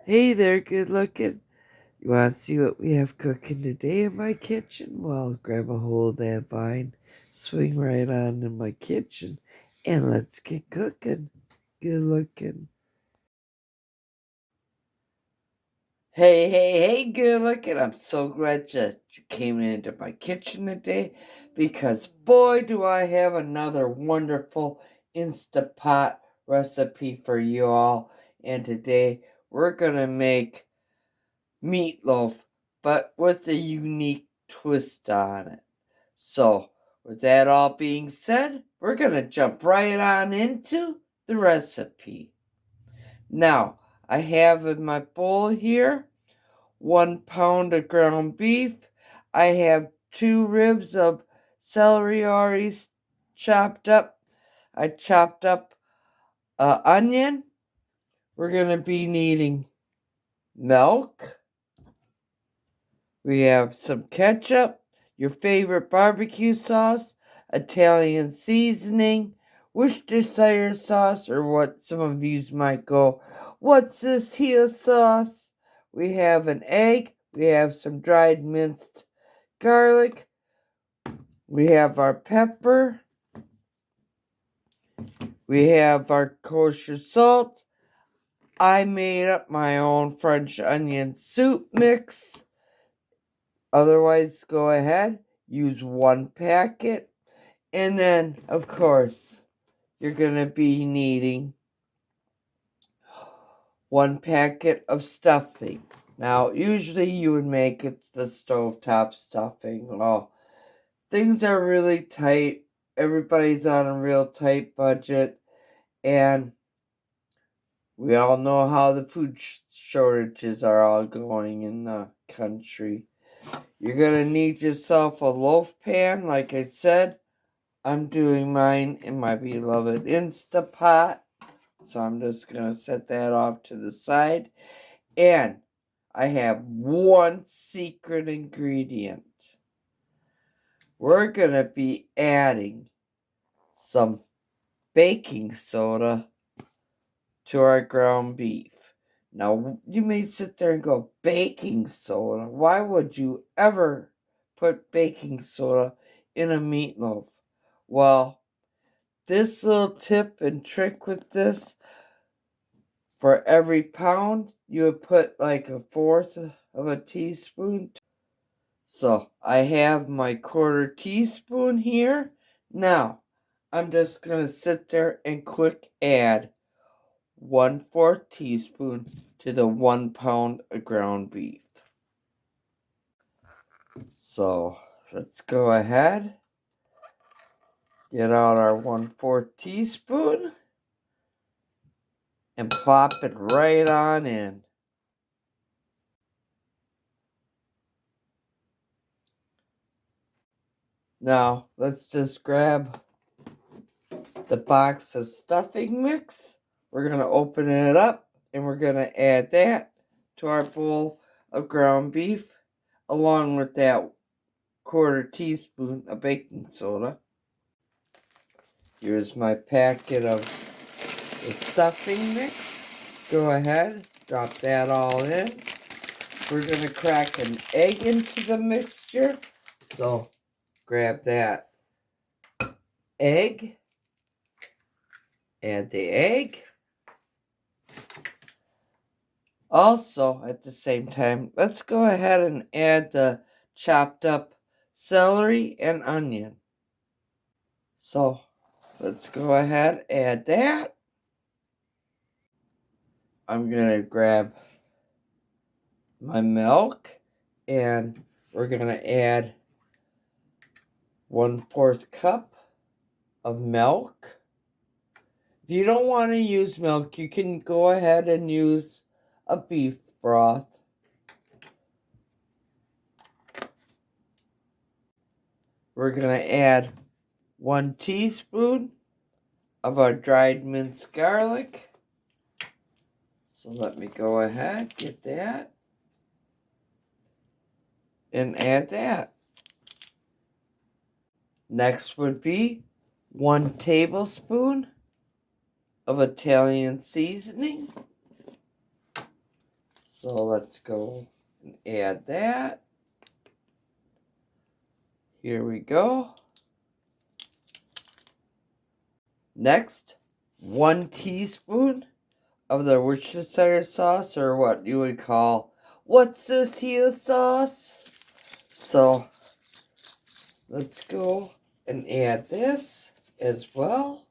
Hey there, good looking. You want to see what we have cooking today in my kitchen? Well, grab a hold of that vine, swing right on in my kitchen, and let's get cooking. Good looking. Hey, good looking. I'm so glad that you came into my kitchen today because boy, do I have another wonderful Instapot recipe for you all. And today we're going to make meatloaf, but with a unique twist on it. So, with that all being said, we're going to jump right on into the recipe. Now, I have in my bowl here 1 pound of ground beef. I have 2 ribs of celery already chopped up. I chopped up an onion. We're going to be needing milk. We have some ketchup, your favorite barbecue sauce, Italian seasoning, Worcestershire sauce, or what some of you might go, what's this here sauce? We have an egg, we have some dried minced garlic, we have our pepper, we have our kosher salt. I made up my own French onion soup mix. Otherwise, go ahead, use 1 packet. And then, of course, you're going to be needing 1 packet of stuffing. Now, usually you would make it the stovetop stuffing. Well, things are really tight. Everybody's on a real tight budget. And we all know how the food shortages are all going in the country. You're going to need yourself a loaf pan, like I said. I'm doing mine in my beloved Instapot. So I'm just going to set that off to the side. And I have 1 secret ingredient. We're going to be adding some baking soda to our ground beef. Now, you may sit there and go, baking soda? Why would you ever put baking soda in a meatloaf? Well, this little tip and trick with this, for every pound, you would put like 1/4 of a teaspoon. So I have my 1/4 teaspoon here. Now, I'm just going to sit there and quick add 1/4 teaspoon to the 1 pound of ground beef. So let's go ahead, get out our 1/4 teaspoon and plop it right on in. Now, let's just grab the box of stuffing mix. We're going to open it up and we're going to add that to our bowl of ground beef along with that 1/4 teaspoon of baking soda. Here's my packet of the stuffing mix. Go ahead, drop that all in. We're going to crack an egg into the mixture. So grab that egg, add the egg. Also, at the same time, let's go ahead and add the chopped up celery and onion. So let's go ahead, add that. I'm going to grab my milk and we're going to add 1/4 cup of milk. If you don't want to use milk, you can go ahead and use a beef broth. We're going to add 1 teaspoon of our dried minced garlic. So let me go ahead, get that, and add that. Next would be 1 tablespoon of Italian seasoning. So let's go and add that. Here we go. Next, 1 teaspoon of the Worcestershire sauce, or what you would call, what's this here sauce? So let's go and add this as well.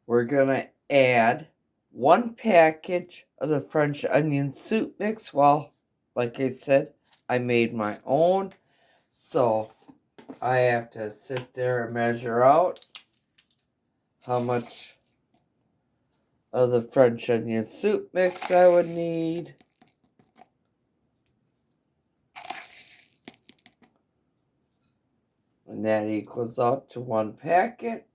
We're going to add 1 package of the French onion soup mix. Well, like I said, I made my own. So I have to sit there and measure out how much of the French onion soup mix I would need. And that equals out to 1 packet.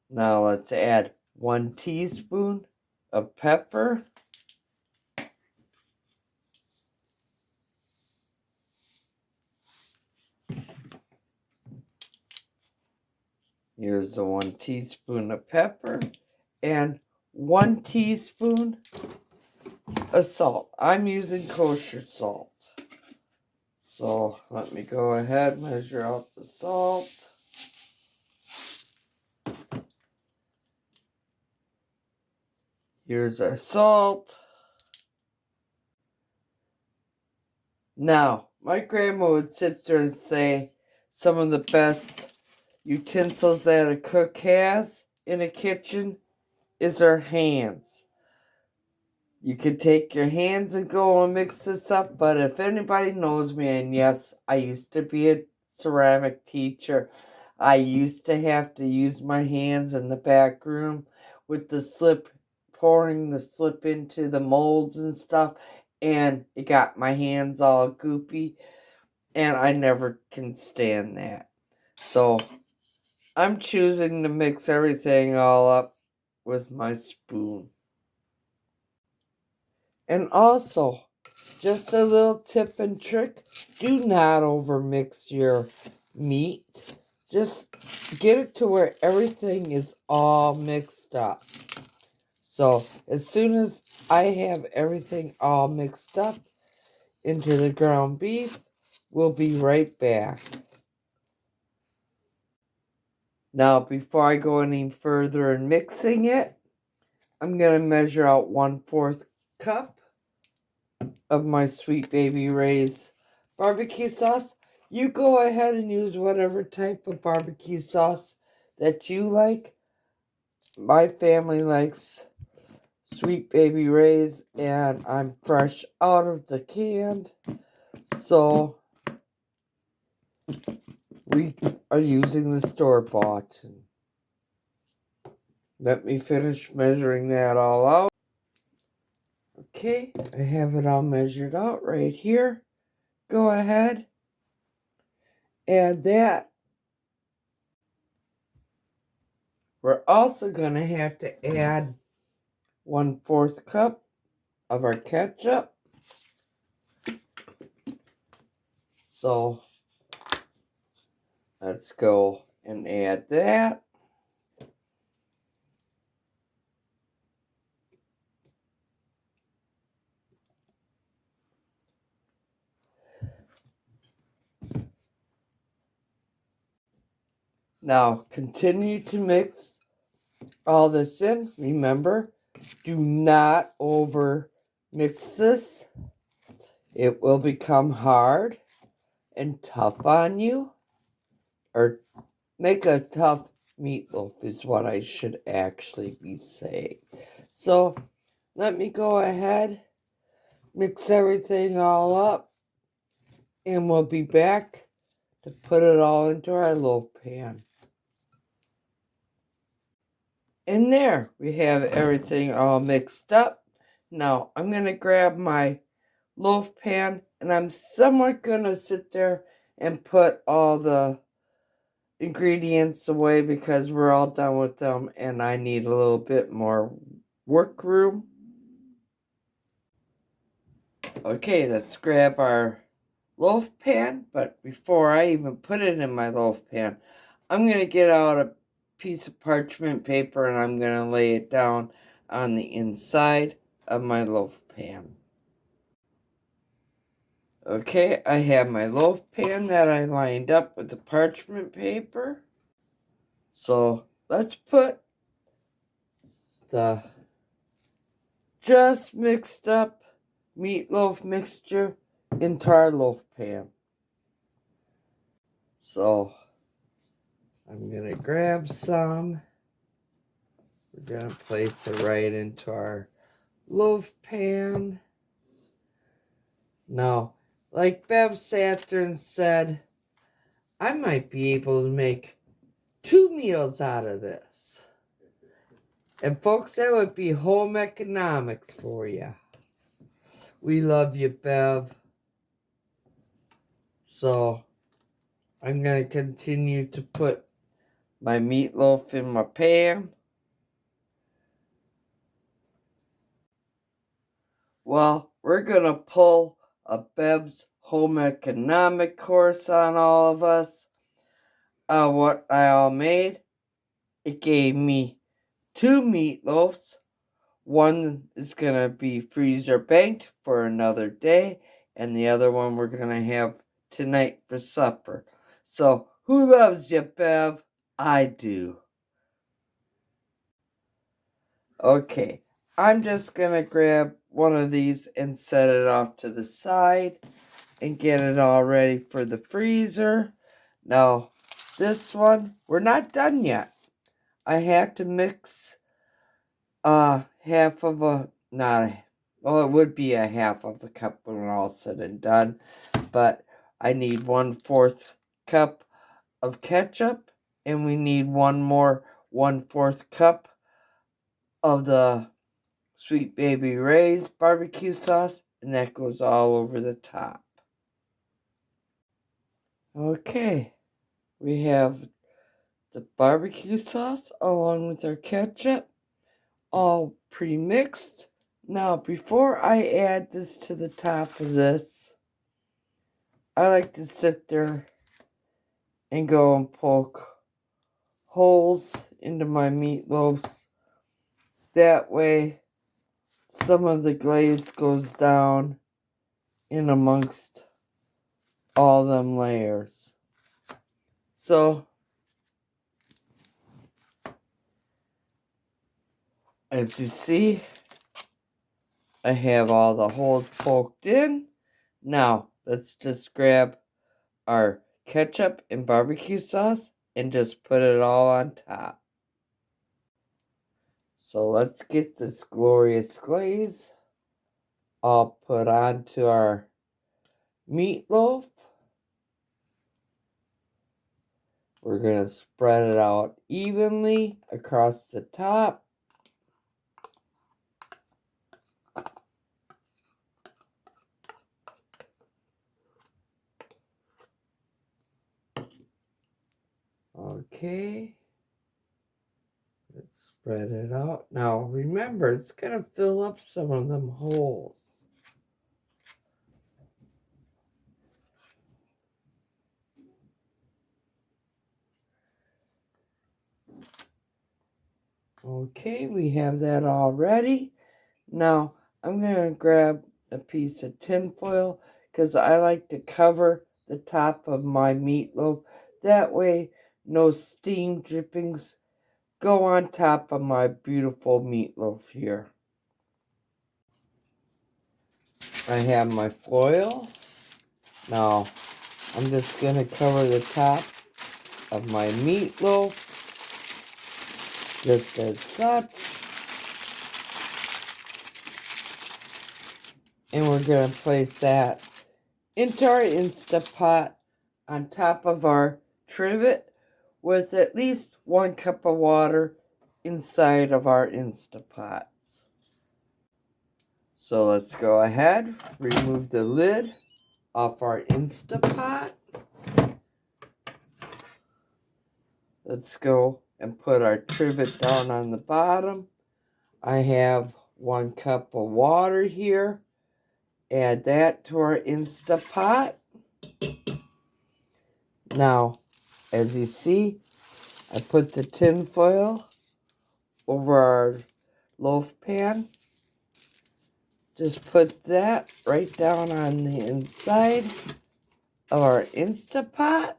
Now let's add 1 teaspoon of pepper. Here's the 1 teaspoon of pepper and 1 teaspoon of salt. I'm using kosher salt. So let me go ahead and measure out the salt. Here's our salt. Now, my grandma would sit there and say some of the best utensils that a cook has in a kitchen is her hands. You can take your hands and go and mix this up, but if anybody knows me, and yes, I used to be a ceramic teacher, I used to have to use my hands in the back room with the slip, pouring the slip into the molds and stuff, and it got my hands all goopy, and I never can stand that. So I'm choosing to mix everything all up with my spoon. And also, just a little tip and trick, do not overmix your meat. Just get it to where everything is all mixed up. So as soon as I have everything all mixed up into the ground beef, we'll be right back. Now, before I go any further in mixing it, I'm going to measure out 1/4 cup of my Sweet Baby Ray's barbecue sauce. You go ahead and use whatever type of barbecue sauce that you like. My family likes Sweet Baby Ray's, and I'm fresh out of the can, so we are using the store-bought. Let me finish measuring that all out. Okay, I have it all measured out right here. Go ahead, add that. We're also going to have to add 1/4 cup of our ketchup. So let's go and add that. Now continue to mix all this in. Remember, do not over mix this. It will become hard and tough on you, or make a tough meatloaf is what I should actually be saying. So let me go ahead, mix everything all up, and we'll be back to put it all into our loaf pan. And there, we have everything all mixed up. Now, I'm going to grab my loaf pan, and I'm somewhat going to sit there and put all the ingredients away because we're all done with them, and I need a little bit more work room. Okay, let's grab our loaf pan, but before I even put it in my loaf pan, I'm going to get out a piece of parchment paper and I'm going to lay it down on the inside of my loaf pan. Okay, I have my loaf pan that I lined up with the parchment paper. So let's put the just mixed up meatloaf mixture into our loaf pan. So I'm going to grab some. We're going to place it right into our loaf pan. Now, like Bev Saturn said, I might be able to make 2 meals out of this. And folks, that would be home economics for you. We love you, Bev. So, I'm going to continue to put my meatloaf in my pan. Well, we're going to pull a Bev's home economic course on all of us. What I all made, it gave me 2 meatloaves. One is going to be freezer banked for another day, and the other one we're going to have tonight for supper. So, who loves you, Bev? I do. Okay, I'm just going to grab one of these and set it off to the side and get it all ready for the freezer. Now, this one, we're not done yet. I have to mix half of a, well, it would be a half of a cup when all said and done, but I need 1/4 cup of ketchup, and we need one more 1/4 cup of the Sweet Baby Ray's barbecue sauce, and that goes all over the top. Okay, we have the barbecue sauce along with our ketchup, all pre-mixed. Now, before I add this to the top of this, I like to sit there and go and poke holes into my meatloaves. That way, some of the glaze goes down in amongst all them layers. So, as you see, I have all the holes poked in. Now, let's just grab our ketchup and barbecue sauce and just put it all on top. So let's get this glorious glaze all put onto our meatloaf. We're going to spread it out evenly across the top. Okay. Let's spread it out. Now remember, it's going to fill up some of them holes. Okay, we have that all ready. Now, I'm going to grab a piece of tin foil because I like to cover the top of my meatloaf. That way, no steam drippings go on top of my beautiful meatloaf here. I have my foil. Now, I'm just going to cover the top of my meatloaf just as such. And we're going to place that into our Instapot on top of our trivet with at least 1 cup of water inside of our Instapots. So let's go ahead, remove the lid off our Instapot. Let's go and put our trivet down on the bottom. I have 1 cup of water here. Add that to our Instapot. Now, as you see, I put the tin foil over our loaf pan. Just put that right down on the inside of our Instapot.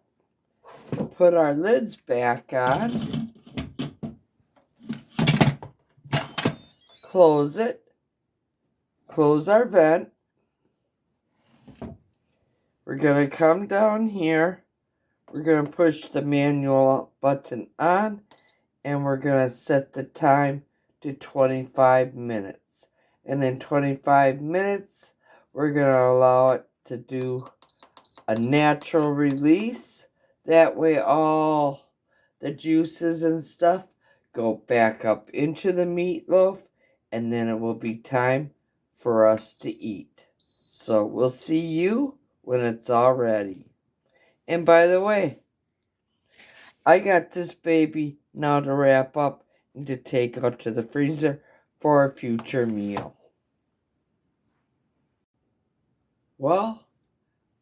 Put our lids back on. Close it. Close our vent. We're going to come down here. We're going to push the manual button on. And we're going to set the time to 25 minutes. And in 25 minutes, we're going to allow it to do a natural release. That way all the juices and stuff go back up into the meatloaf. And then it will be time for us to eat. So we'll see you when it's all ready. And by the way, I got this baby now to wrap up and to take out to the freezer for a future meal. Well,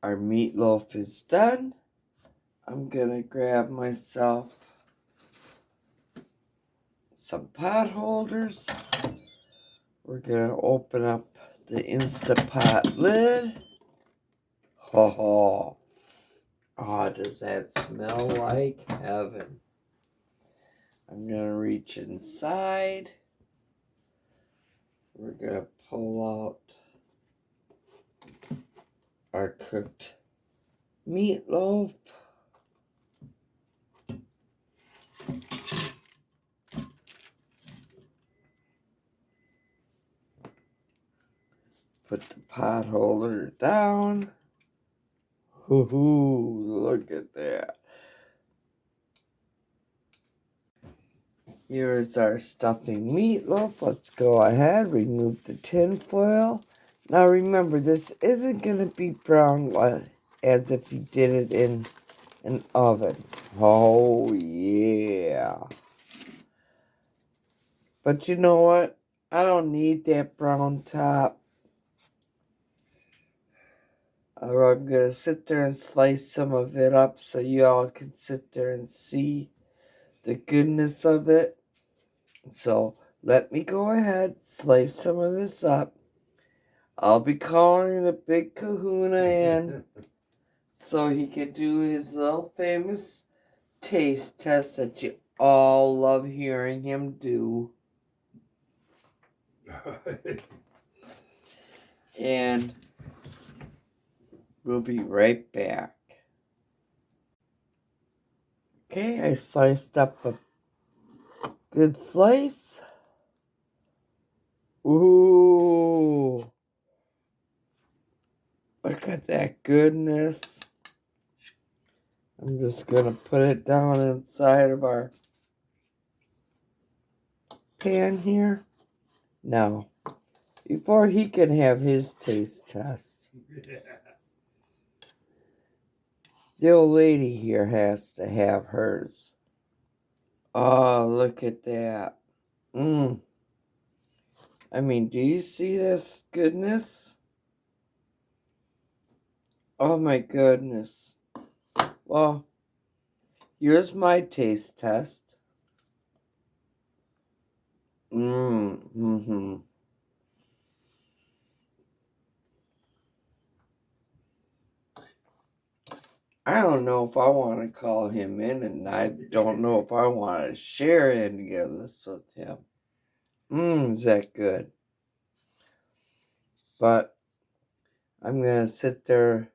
our meatloaf is done. I'm gonna grab myself some pot holders. We're gonna open up the Instapot lid. Oh, does that smell like heaven? I'm gonna reach inside. We're gonna pull out our cooked meatloaf. Put the pot holder down. Hoo-hoo, look at that. Here's our stuffing meatloaf. Let's go ahead, remove the tin foil. Now remember, this isn't going to be brown as if you did it in an oven. Oh, yeah. But you know what? I don't need that brown top. I'm going to sit there and slice some of it up so you all can sit there and see the goodness of it. So let me go ahead, slice some of this up. I'll be calling the big kahuna in so he can do his little famous taste test that you all love hearing him do. And we'll be right back. Okay, I sliced up a good slice. Ooh. Look at that goodness. I'm just going to put it down inside of our pan here. Now, before he can have his taste test, the old lady here has to have hers. Oh, look at that. I mean, do you see this goodness? Oh my goodness. Well, here's my taste test. I don't know if I want to call him in, and I don't know if I want to share any of this with him. Is that good? But I'm going to sit there,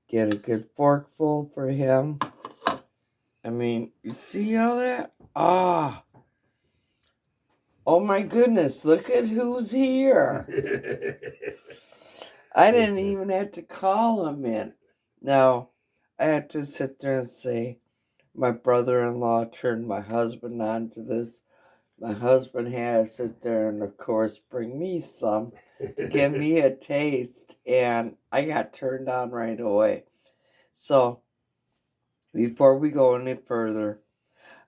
get a good forkful for him. I mean, you see all that? Oh my goodness, look at who's here. I didn't even have to call him in. Now, I had to sit there and say, my brother-in-law turned my husband on to this. My husband had to sit there and, of course, bring me some to give me a taste. And I got turned on right away. So, before we go any further,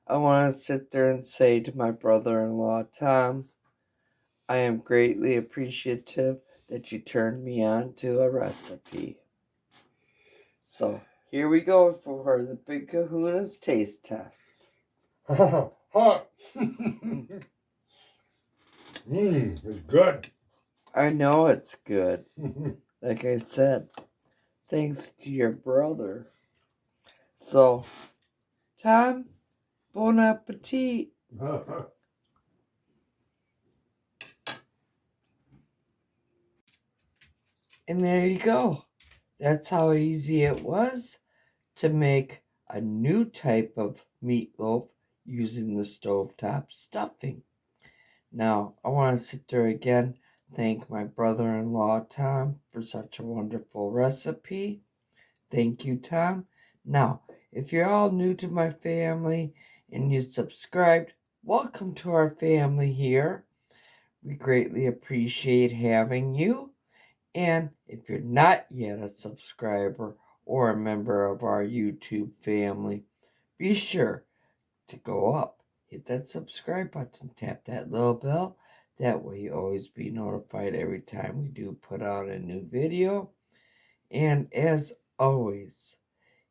I want to sit there and say to my brother-in-law, Tom, I am greatly appreciative that you turned me on to a recipe. So, Here we go for the Big Kahuna's taste test. Hot. It's good. I know it's good. Like I said, thanks to your brother. So, Tom, bon appetit. And there you go. That's how easy it was to make a new type of meatloaf using the stovetop stuffing. Now, I want to sit there again, thank my brother-in-law, Tom, for such a wonderful recipe. Thank you, Tom. Now, if you're all new to my family and you subscribed, welcome to our family here. We greatly appreciate having you. And if you're not yet a subscriber or a member of our YouTube family, be sure to go up, hit that subscribe button, tap that little bell. That way you always be notified every time we do put out a new video. And as always,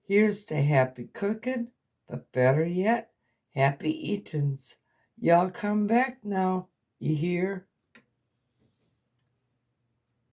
here's to happy cooking, but better yet, happy eatins'. Y'all come back now, you hear?